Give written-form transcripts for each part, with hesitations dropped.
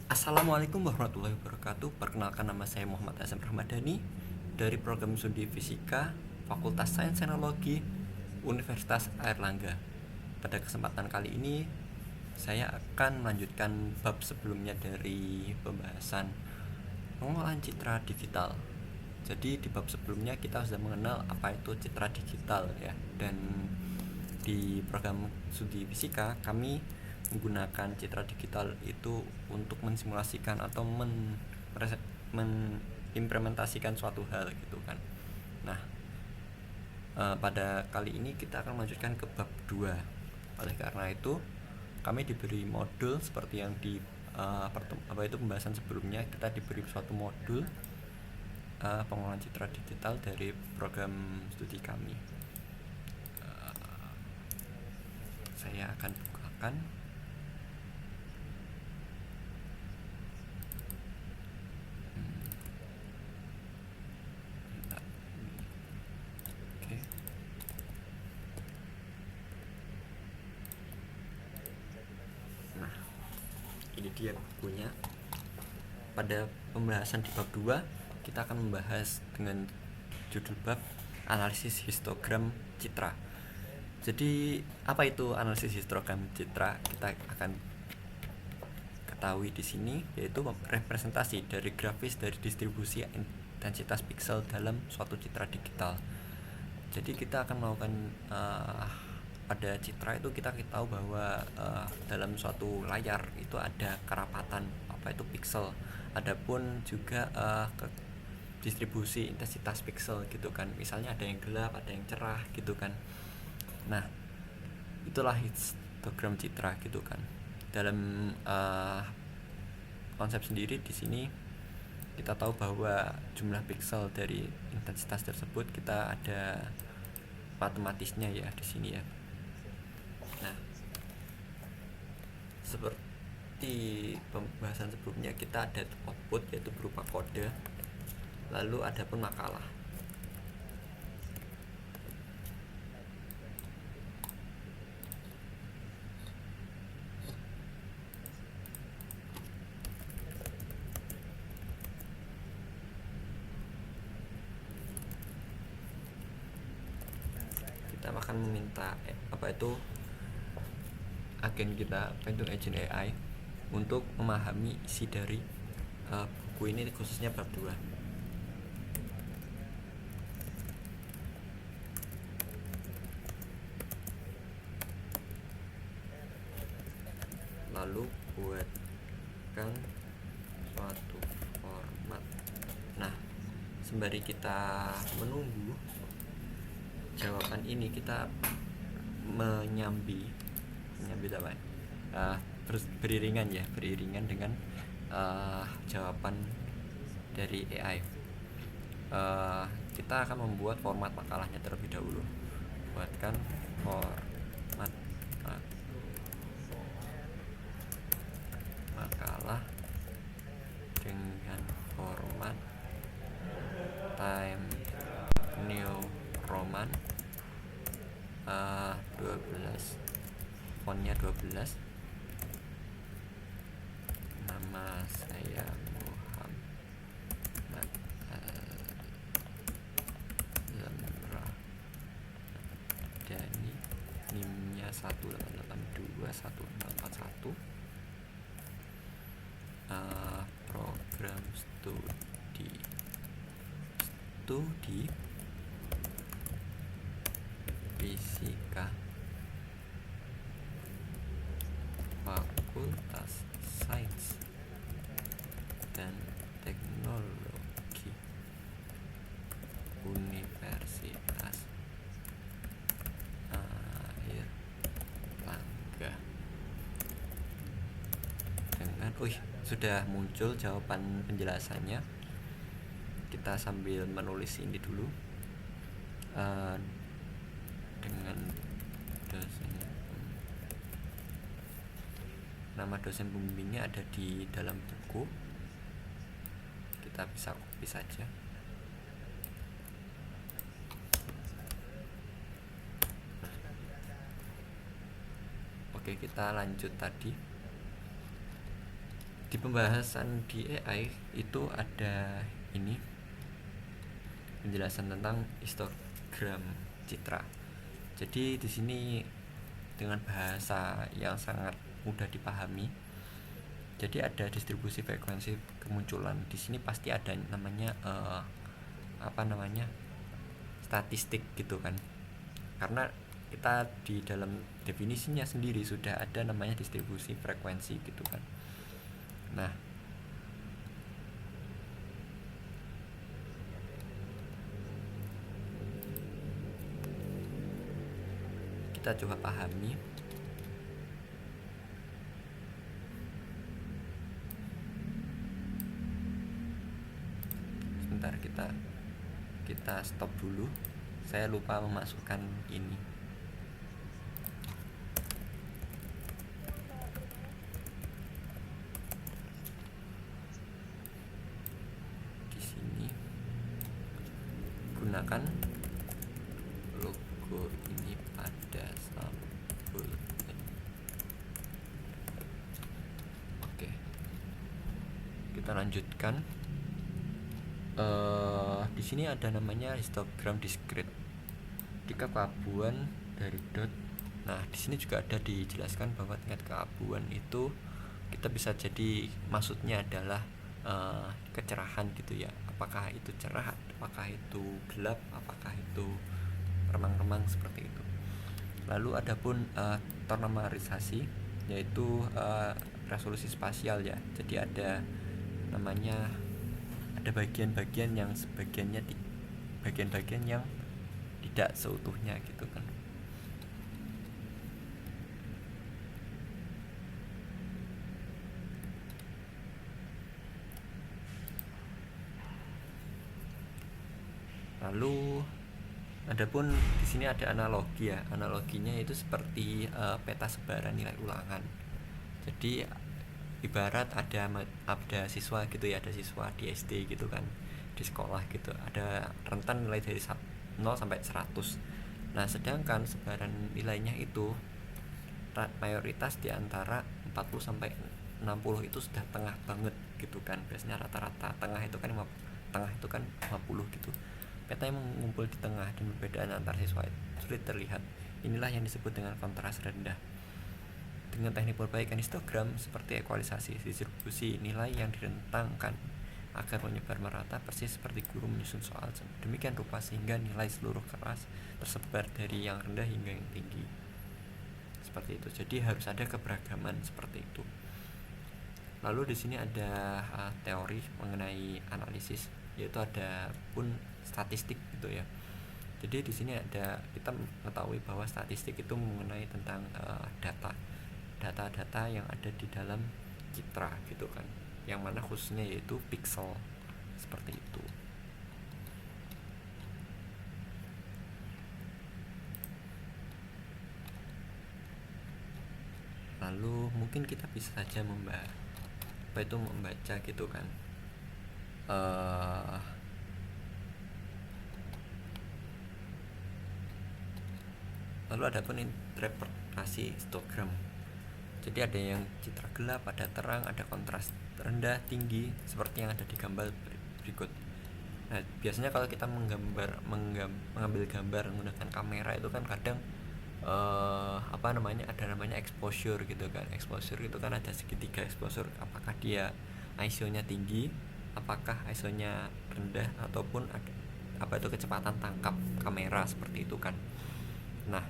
Assalamualaikum warahmatullahi wabarakatuh. Perkenalkan, nama saya Muhammad Hasan Rahmadani dari program Studi Fisika Fakultas Sains Teknologi Universitas Airlangga. Pada kesempatan kali ini saya akan melanjutkan bab sebelumnya dari pembahasan pengolahan citra digital. Jadi di bab sebelumnya kita sudah mengenal apa itu citra digital ya, dan di program studi fisika kami menggunakan citra digital itu untuk mensimulasikan atau mengimplementasikan suatu hal gitu kan. Nah, pada kali ini kita akan melanjutkan ke bab 2. Oleh karena itu kami diberi modul seperti yang di pembahasan sebelumnya. Kita diberi suatu modul pengolahan citra digital dari program studi kami. Saya akan bukakan. Oke. Nah, ini dia bukunya. Pada pembahasan di bab 2 kita akan membahas dengan judul bab analisis histogram citra. Jadi apa itu analisis histogram citra? Kita akan ketahui di sini, yaitu representasi dari grafis dari distribusi intensitas piksel dalam suatu citra digital. Jadi kita akan melakukan pada citra itu kita tahu bahwa dalam suatu layar itu ada kerapatan apa itu piksel. Adapun juga distribusi intensitas piksel gitu kan. Misalnya ada yang gelap, ada yang cerah gitu kan. Nah, itulah histogram citra gitu kan. Dalam konsep sendiri di sini kita tahu bahwa jumlah piksel dari intensitas tersebut kita ada matematisnya ya di sini ya. Nah, seperti pembahasan sebelumnya kita ada output yaitu berupa kode, lalu ada pun makalah. Kita akan meminta agen kita, itu agent AI, untuk memahami isi dari buku ini, khususnya bab 2. Lalu buatkan suatu format. Nah, sembari kita menunggu jawaban ini, kita menyambi apa ya? Beriringan dengan jawaban dari AI. Kita akan membuat format makalahnya terlebih dahulu. Buatkan format makalah dengan format Time New Roman 12, fontnya 12, nama saya Muhammad Zamrah Dani, NIM-nya 1882141, program studi fisika Fakultas Sains dan Teknologi Universitas Airlangga. Dengan sudah muncul jawaban penjelasannya. Kita sambil menulis ini dulu dengan dosen. Nama dosen pembimbingnya ada di dalam buku. Kita bisa copy saja. Oke, kita lanjut tadi. Di pembahasan di AI itu ada ini penjelasan tentang histogram citra. Jadi di sini dengan bahasa yang sangat mudah dipahami. Jadi ada distribusi frekuensi kemunculan. Di sini pasti ada namanya statistik gitu kan. Karena kita di dalam definisinya sendiri sudah ada namanya distribusi frekuensi gitu kan. Nah, kita coba pahami. Sebentar, kita stop dulu. Saya lupa memasukkan ini. Di sini gunakan logo ini pada sampul. Oke, kita lanjutkan. Di sini ada namanya histogram discrete. Jika keabuan dari dot. Nah, di sini juga ada dijelaskan bahwa tingkat keabuan itu kita bisa jadi maksudnya adalah kecerahan gitu ya. Apakah itu cerah, apakah itu gelap, apakah itu remang-remang seperti itu. Lalu adapun ternormalisasi yaitu resolusi spasial ya. Jadi ada namanya bagian-bagian yang bagian-bagian yang tidak seutuhnya gitu kan. Lalu adapun di sini ada analogi ya. Analoginya itu seperti peta sebaran nilai ulangan. Jadi ibarat ada siswa gitu ya, ada siswa di SD gitu kan, di sekolah gitu, ada rentan nilai dari 0 sampai 100. Nah, sedangkan sebaran nilainya itu mayoritas di antara 40 sampai 60 itu sudah tengah banget gitu kan. Biasanya rata-rata tengah itu kan 50 gitu. Peta yang mengumpul di tengah dan perbedaan antar siswa sulit terlihat. Inilah yang disebut dengan kontras rendah. Dengan teknik perbaikan histogram seperti ekualisasi distribusi nilai yang direntangkan agar menyebar merata persis seperti guru menyusun soal demikian rupa sehingga nilai seluruh kelas tersebar dari yang rendah hingga yang tinggi. Seperti itu. Jadi harus ada keberagaman seperti itu. Lalu di sini ada teori mengenai analisis, yaitu ada pun statistik gitu ya. Jadi di sini ada kita mengetahui bahwa statistik itu mengenai tentang data-data yang ada di dalam citra gitu kan, yang mana khususnya yaitu pixel seperti itu. Lalu mungkin kita bisa saja membaca gitu kan. Lalu ada pun interpretasi histogram. Jadi ada yang citra gelap, ada terang, ada kontras rendah, tinggi, seperti yang ada di gambar berikut. Nah, biasanya kalau kita mengambil gambar menggunakan kamera itu kan kadang ada namanya exposure gitu kan. Exposure itu kan ada segitiga exposure. Apakah dia ISO-nya tinggi, apakah ISO-nya rendah, ataupun kecepatan tangkap kamera seperti itu kan. Nah,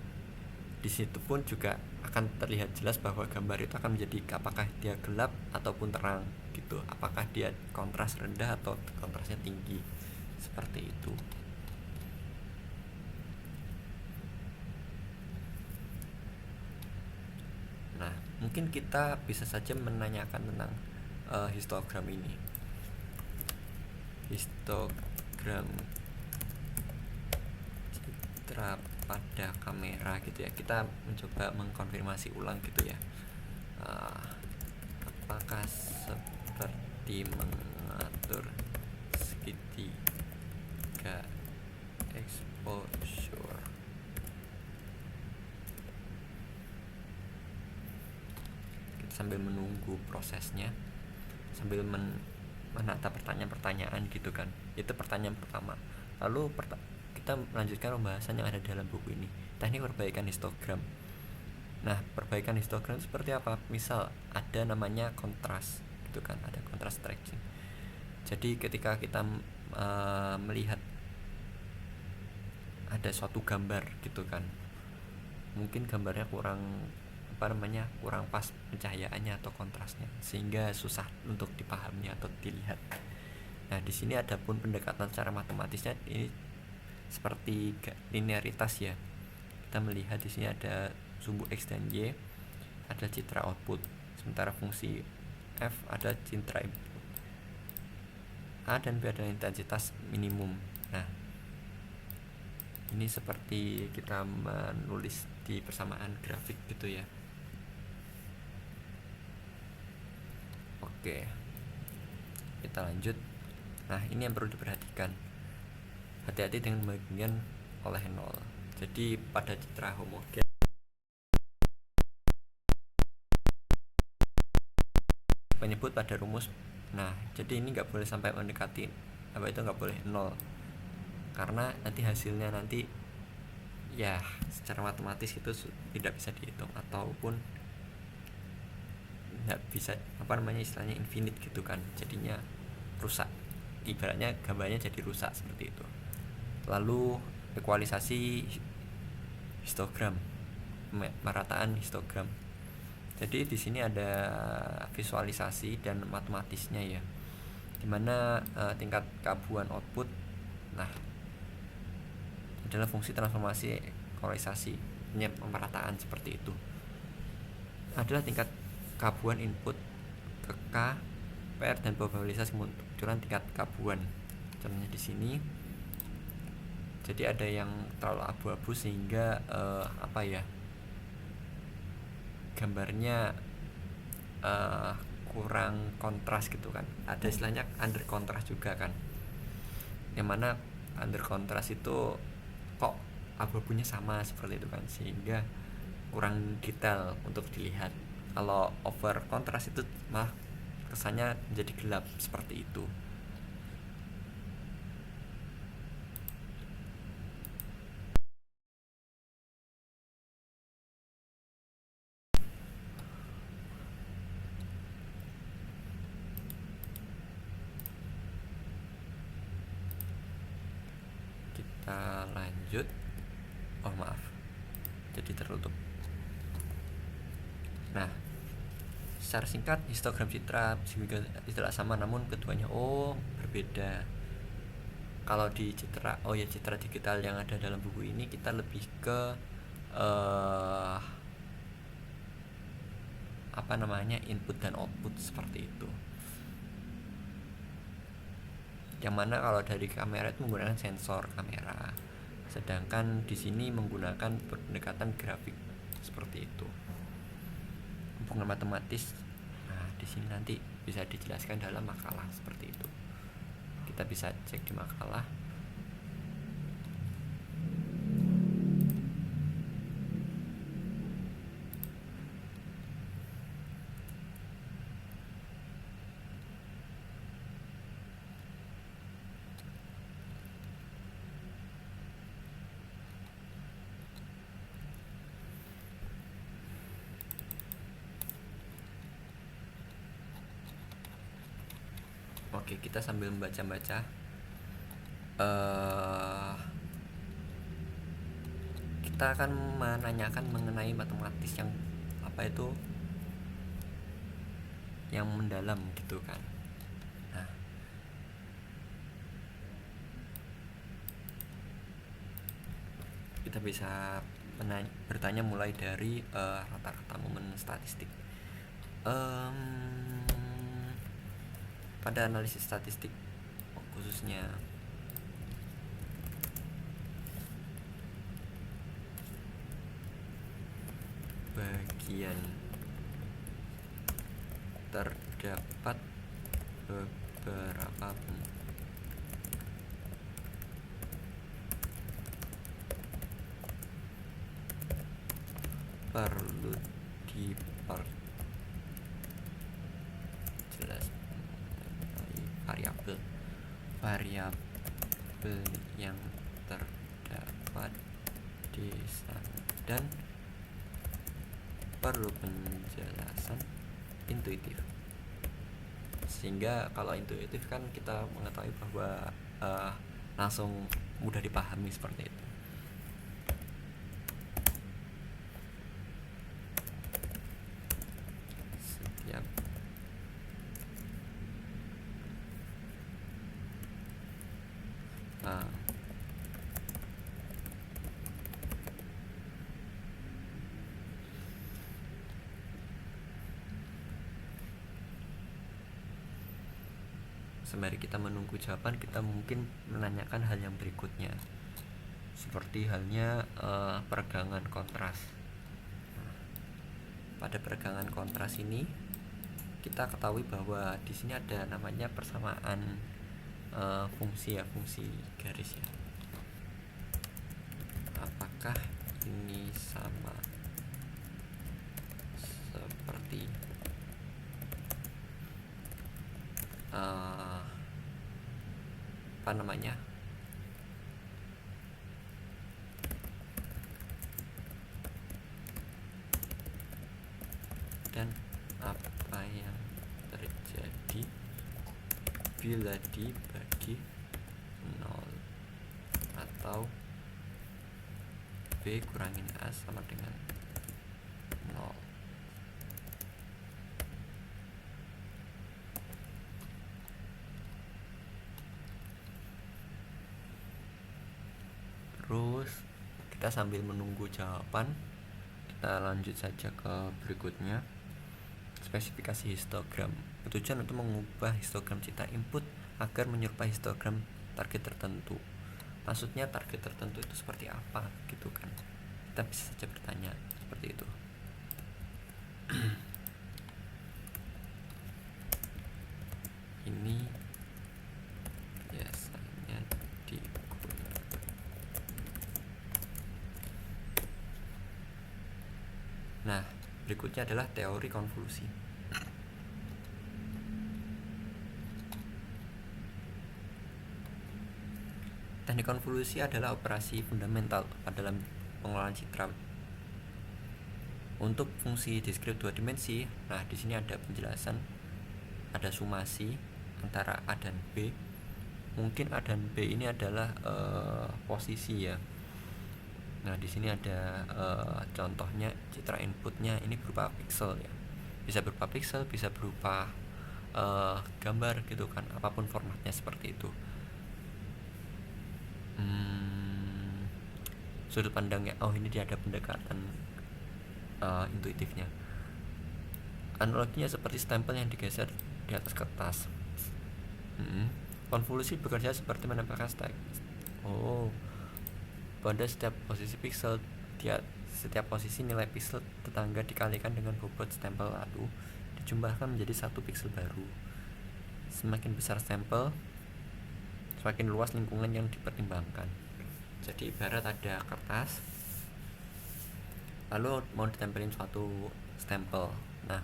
di situ pun juga akan terlihat jelas bahwa gambar itu akan menjadi apakah dia gelap ataupun terang gitu, apakah dia kontras rendah atau kontrasnya tinggi seperti itu. Nah, mungkin kita bisa saja menanyakan tentang histogram ini. Histogram citra pada kamera gitu ya. Kita mencoba mengkonfirmasi ulang gitu ya. Apakah seperti mengatur segitiga exposure? Kita sambil menunggu prosesnya. sambil menata pertanyaan-pertanyaan gitu kan. Itu pertanyaan pertama. Lalu kita melanjutkan pembahasan yang ada dalam buku ini, teknik perbaikan histogram. Nah, perbaikan histogram seperti apa? Misal ada namanya kontras gitu kan, ada kontras stretching. Jadi ketika kita melihat ada suatu gambar gitu kan, mungkin gambarnya kurang pas pencahayaannya atau kontrasnya, sehingga susah untuk dipahami atau dilihat. Nah, di sini ada pun pendekatan secara matematisnya ini seperti linearitas ya. Kita melihat di sini ada sumbu X dan Y, ada citra output, sementara fungsi F ada citra input. A dan B adalah intensitas minimum. Nah, ini seperti kita menulis di persamaan grafik gitu ya. Oke, kita lanjut. Nah, ini yang perlu diperhatikan. Hati-hati dengan bagian oleh 0. Jadi pada citra homogen menyebut pada rumus. Nah, jadi ini nggak boleh sampai mendekati nggak boleh 0, karena nanti hasilnya ya secara matematis itu tidak bisa dihitung, ataupun nggak bisa istilahnya infinite gitu kan, jadinya rusak, ibaratnya gambarnya jadi rusak seperti itu. Lalu ekualisasi histogram, merataan histogram. Jadi di sini ada visualisasi dan matematisnya ya, dimana tingkat keabuan output adalah fungsi transformasi ekualisasi, pemerataan seperti itu adalah tingkat keabuan input ke K, PR, dan probabilitas kemunculan tingkat keabuan. Contohnya di sini, jadi ada yang terlalu abu-abu sehingga gambarnya kurang kontras gitu kan. Ada istilahnya under kontras juga kan, yang mana under kontras itu kok abu-abunya sama seperti itu kan, sehingga kurang detail untuk dilihat. Kalau over kontras itu malah kesannya menjadi gelap seperti itu. Kita lanjut. Oh maaf, jadi tertutup. Nah, secara singkat, histogram citra tidak sama, namun keduanya berbeda. Kalau di citra digital yang ada dalam buku ini, kita lebih ke input dan output seperti itu. Yang mana kalau dari kamera itu menggunakan sensor kamera, sedangkan di sini menggunakan pendekatan grafik seperti itu. Hubungan matematis, nah di sini nanti bisa dijelaskan dalam makalah seperti itu. Kita bisa cek di makalah. Oke, kita sambil membaca-baca. Kita akan menanyakan mengenai matematis yang mendalam gitu kan. Nah, kita bisa bertanya mulai dari rata-rata momen statistik. Pada analisis statistik khususnya bagian terdapat beberapa perlu diperjelas variabel yang terdapat di sana dan perlu penjelasan intuitif. Sehingga kalau intuitif kan kita mengetahui bahwa langsung mudah dipahami seperti itu. Setiap sembari kita menunggu jawaban, kita mungkin menanyakan hal yang berikutnya, seperti halnya peregangan kontras. Pada peregangan kontras ini kita ketahui bahwa di sini ada namanya persamaan fungsi garis ya. Apakah ini sama seperti apa namanya dan apa yang terjadi bila dibagi 0 atau B kurangin A sama dengan 0. Terus kita sambil menunggu jawaban, kita lanjut saja ke berikutnya. Spesifikasi histogram bertujuan untuk mengubah histogram cita input agar menyerupai histogram target tertentu. Maksudnya target tertentu itu seperti apa gitu kan, kita bisa saja bertanya seperti itu. Ini biasanya digunakan. Nah, berikutnya adalah teori konvolusi. Teknik konvolusi adalah operasi fundamental dalam pengelolaan citra untuk fungsi diskrit 2 dimensi. Nah, di sini ada penjelasan, ada sumasi antara A dan B. Mungkin A dan B ini adalah posisi ya. Nah, di sini ada contohnya citra inputnya ini berupa pixel ya. Bisa berupa pixel, bisa berupa gambar gitu kan, apapun formatnya seperti itu. Sudut pandangnya, ini dia ada pendekatan intuitifnya. Analoginya seperti stempel yang digeser di atas kertas. Konvolusi bekerja seperti menempelkan teks. Pada setiap posisi pixel, setiap posisi nilai pixel tetangga dikalikan dengan bobot stempel lalu dijumlahkan menjadi satu pixel baru. Semakin besar stempel, semakin luas lingkungan yang dipertimbangkan. Jadi ibarat ada kertas, lalu mau ditempelin suatu stempel. Nah,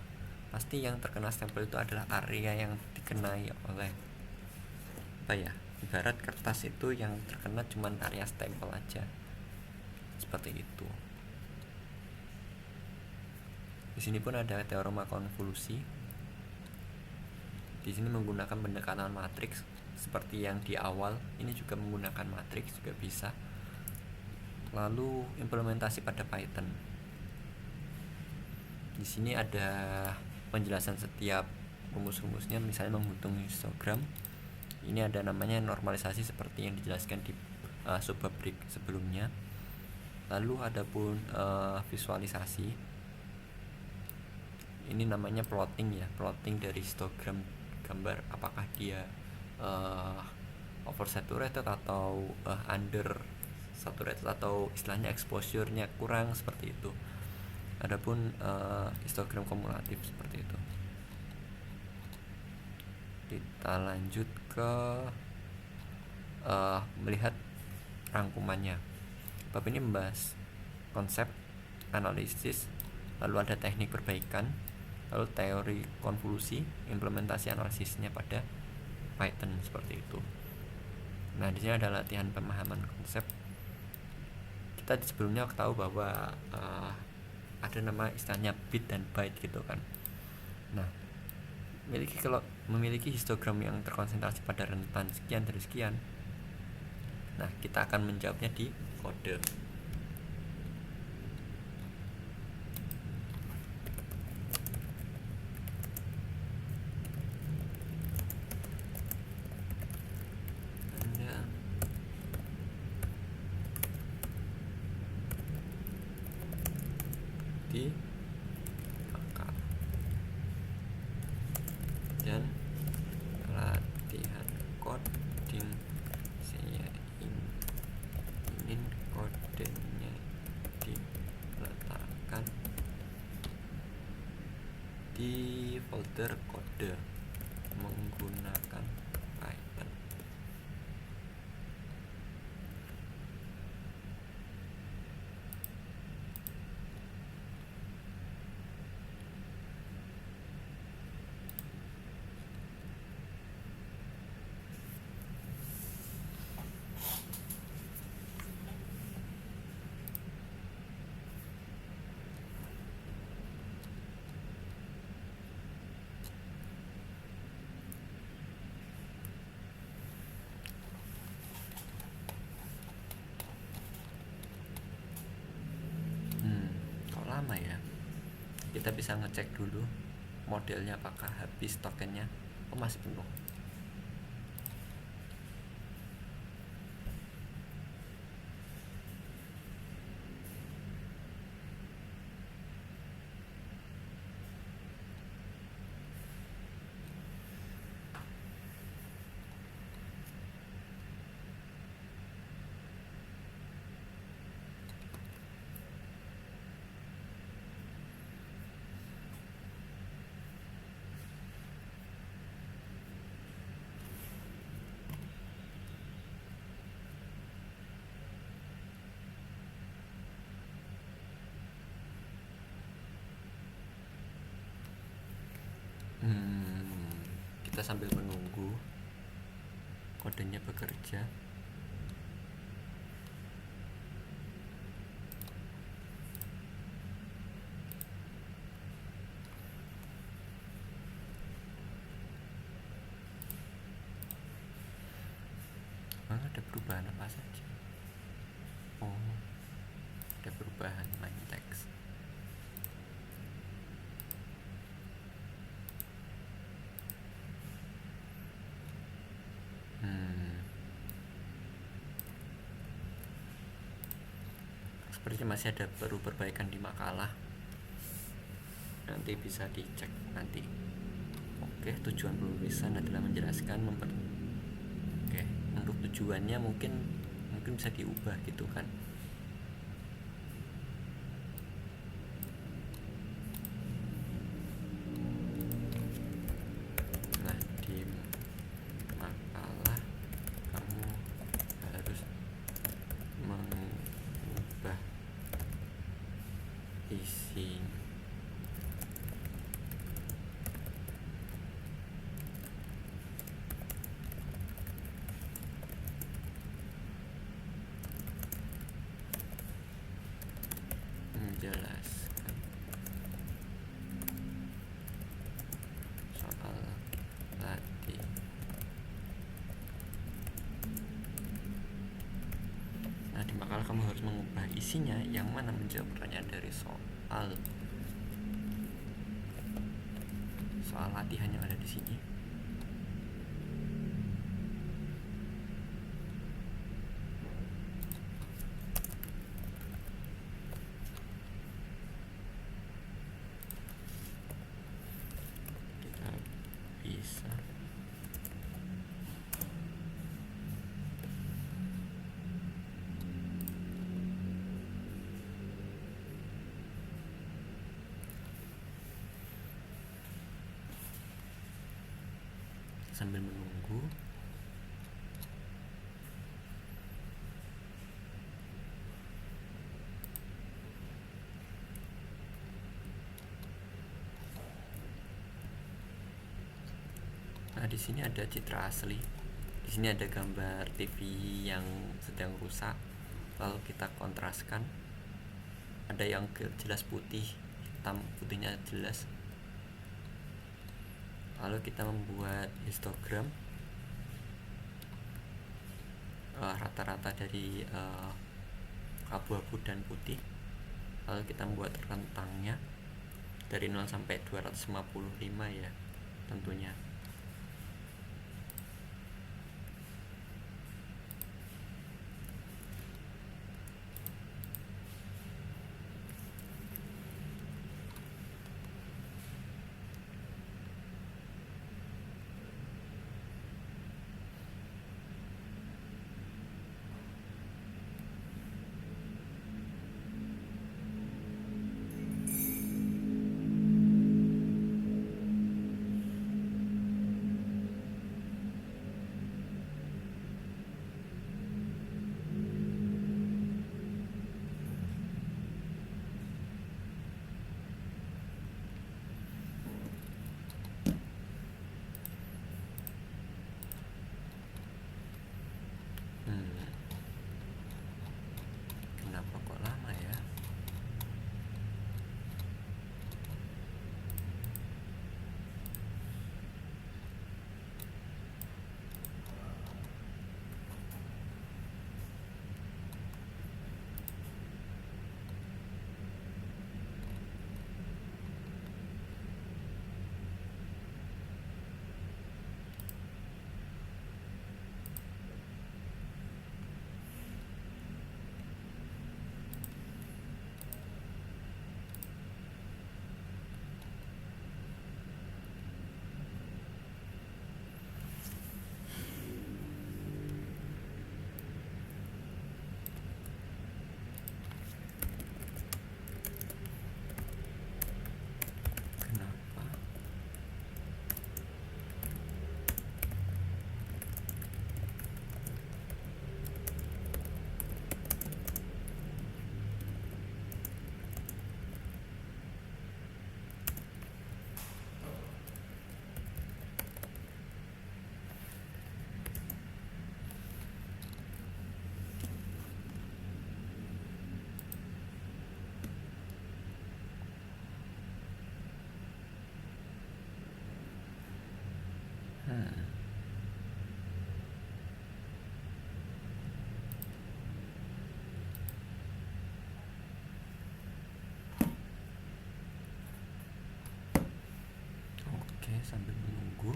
pasti yang terkena stempel itu adalah area yang dikenai oleh ibarat kertas itu yang terkena cuma area stempel aja, seperti itu. Di sini pun ada teorema konvolusi. Di sini menggunakan pendekatan matriks seperti yang di awal. Ini juga menggunakan matriks juga bisa. Lalu implementasi pada Python. Di sini ada penjelasan setiap rumus-rumusnya, misalnya menghitung histogram. Ini ada namanya normalisasi seperti yang dijelaskan di subbab sebelumnya. Lalu ada pun visualisasi. Ini namanya plotting ya, plotting dari histogram gambar, apakah dia oversaturated atau under saturated atau istilahnya exposure-nya kurang, seperti itu. Adapun histogram kumulatif seperti itu. Kita lanjut ke melihat rangkumannya. Bab ini membahas konsep, analisis, lalu ada teknik perbaikan, lalu teori konvolusi, implementasi analisisnya pada Python seperti itu. Nah, di sini ada latihan pemahaman konsep. Kita sebelumnya tahu bahwa ada nama istilahnya bit dan byte gitu kan. Nah, memiliki histogram yang terkonsentrasi pada rentan sekian dari sekian. Nah, kita akan menjawabnya di kode. Di akal dan latihan coding saya ingin kodenya diletakkan di folder kode menggunakan Python. Kok lama ya? Kita bisa ngecek dulu modelnya apakah habis tokennya. Oh, masih penuh. Kita sambil menunggu kodenya bekerja. Ada perubahan apa saja? Oh, ada perubahan main text. Sepertinya masih ada perlu perbaikan di makalah. Nanti bisa dicek nanti. Oke, tujuan penulisan adalah menjelaskan Oke, untuk tujuannya mungkin bisa diubah gitu kan. Nah, di makalah kamu harus mengubah isi menjelaskan soal latih. Nah, di makalah kamu harus mengubah isinya yang mana menjawab pertanyaan dari soal latihan yang ada di sini. Kita bisa sambil menunggu. Nah, di sini ada citra asli. Di sini ada gambar TV yang sedang rusak. Lalu kita kontraskan. Ada yang jelas putih, hitam, putihnya jelas. Lalu kita membuat histogram rata-rata dari abu-abu dan putih. Lalu kita membuat rentangnya dari 0 sampai 255 ya tentunya. Kenapa kok lama ya? Kenapa? Oke, sambil menunggu.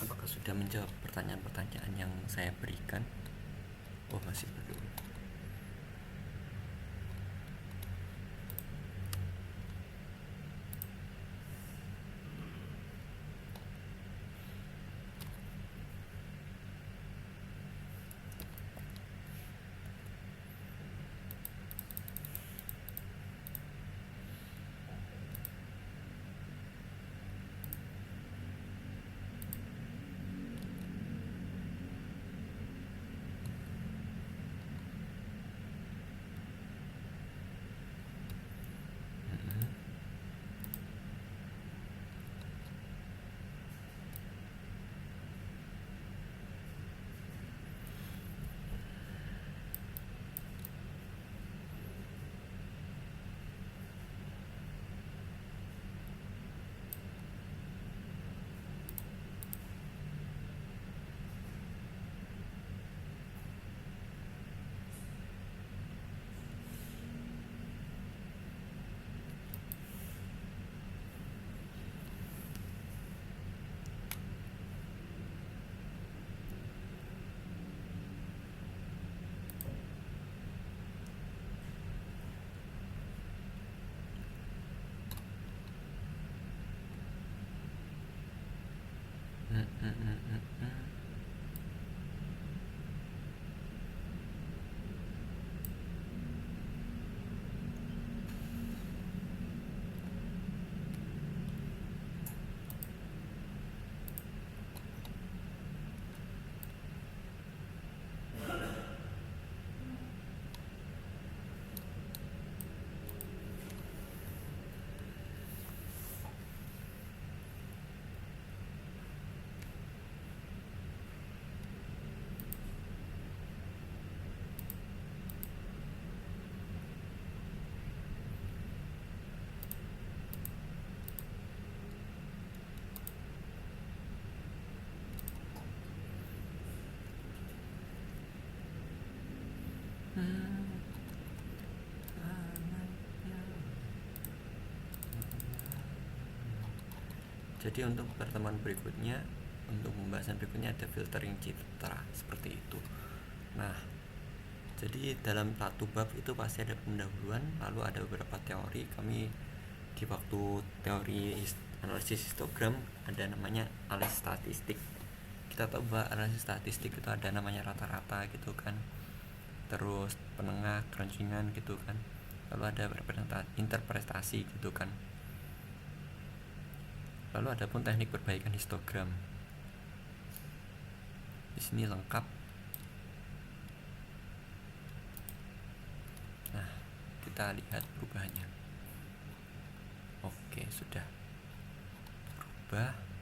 Apakah sudah menjawab pertanyaan-pertanyaan yang saya berikan? Oh, masih belum. Jadi untuk pertemuan berikutnya, untuk pembahasan berikutnya ada filtering citra seperti itu. Nah, jadi dalam satu bab itu pasti ada pendahuluan, lalu ada beberapa teori. Kami di waktu teori analisis histogram ada namanya analisis statistik. Kita tahu bahwa analisis statistik itu ada namanya rata-rata gitu kan, terus penengah, kerancingan gitu kan, lalu ada interpretasi gitu kan, lalu ada pun teknik perbaikan histogram. Di sini lengkap. Nah, kita lihat perubahannya. Oke, sudah berubah.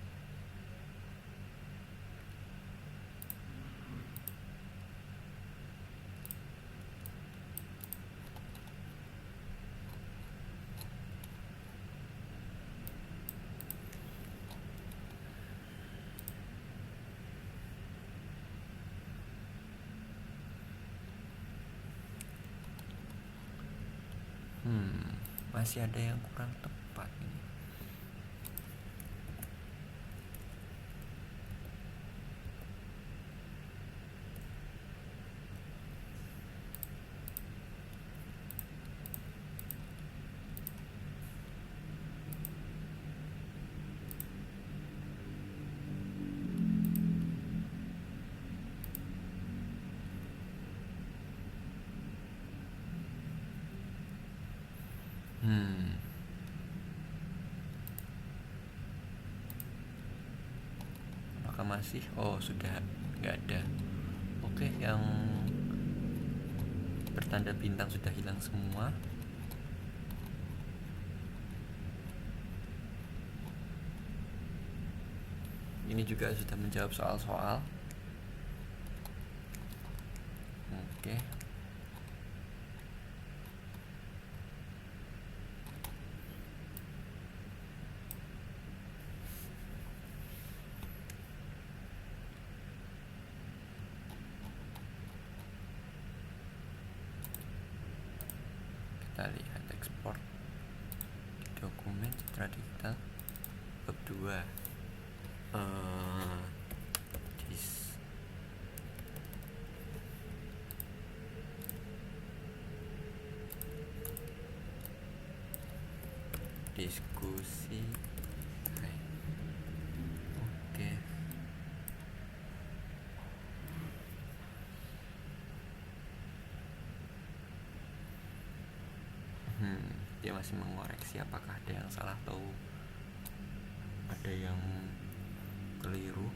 Masih ada yang kurang tepat ini. Apakah masih? Oh, sudah nggak ada. Oke, yang bertanda bintang sudah hilang semua. Ini juga sudah menjawab soal-soal. Oke. Kita lihat ekspor dokumen citra digital bab 2. Diskusi. Oke. Dia masih mengoreksi apakah ada yang salah atau ada yang keliru.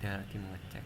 Dia lagi mengecek.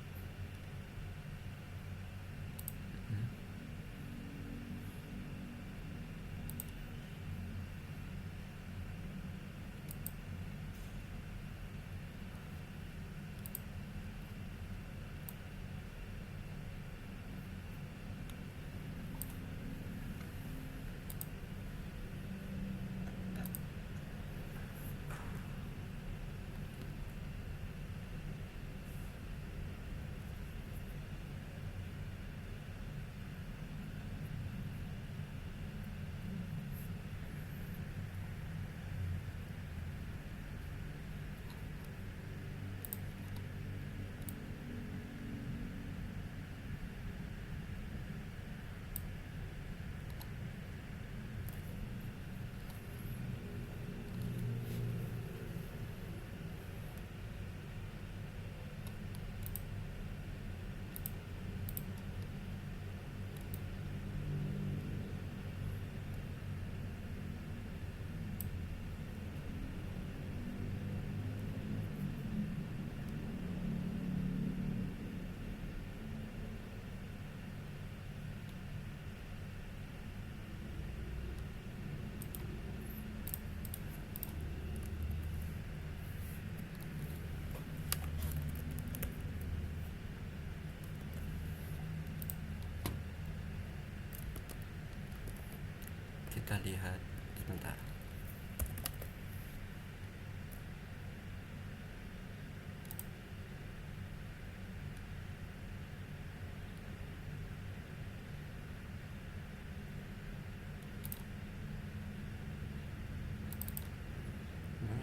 Kita lihat sebentar. Ini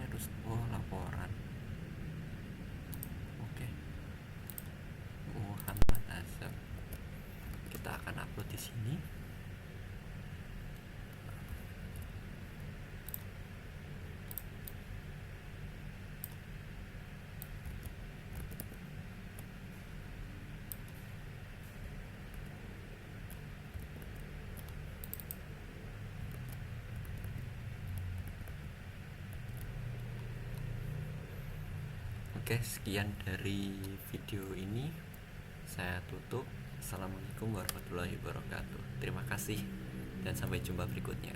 harus laporan. Oke. Muhammad Azam. Kita akan upload di sini. Oke, sekian dari video ini. Saya tutup. Assalamualaikum warahmatullahi wabarakatuh. Terima kasih dan sampai jumpa berikutnya.